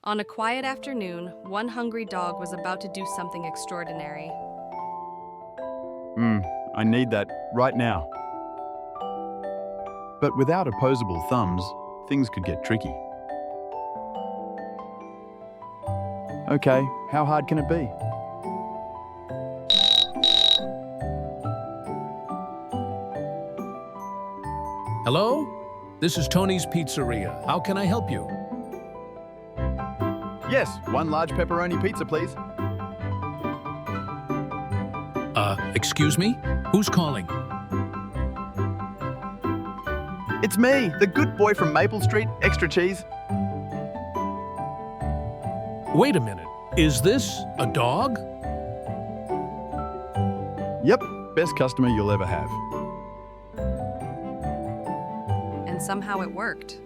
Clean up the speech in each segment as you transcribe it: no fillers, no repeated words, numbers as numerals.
On a quiet afternoon, one hungry dog was about to do something extraordinary. I need that right now. But without opposable thumbs, things could get tricky. Okay, how hard can it be? Hello? This is Tony's Pizzeria. How can I help you? Yes, one large pepperoni pizza, please. Excuse me? Who's calling? It's me, the good boy from Maple Street, extra cheese. Wait a minute. Is this a dog? Yep, best customer you'll ever have. And somehow it worked.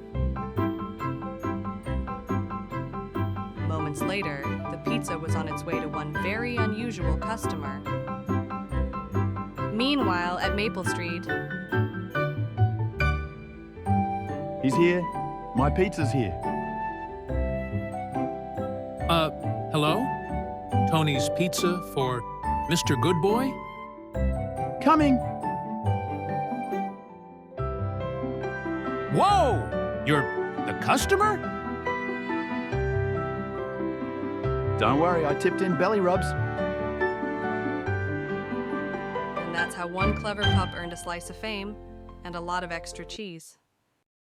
Moments later, the pizza was on its way to one very unusual customer. Meanwhile, at Maple Street, He's here. My pizza's here. Hello? Tony's Pizza for Mr. Goodboy? Coming! Whoa! You're the customer? Don't worry, I tipped in belly rubs. and that's how one clever pup earned a slice of fame and a lot of extra cheese.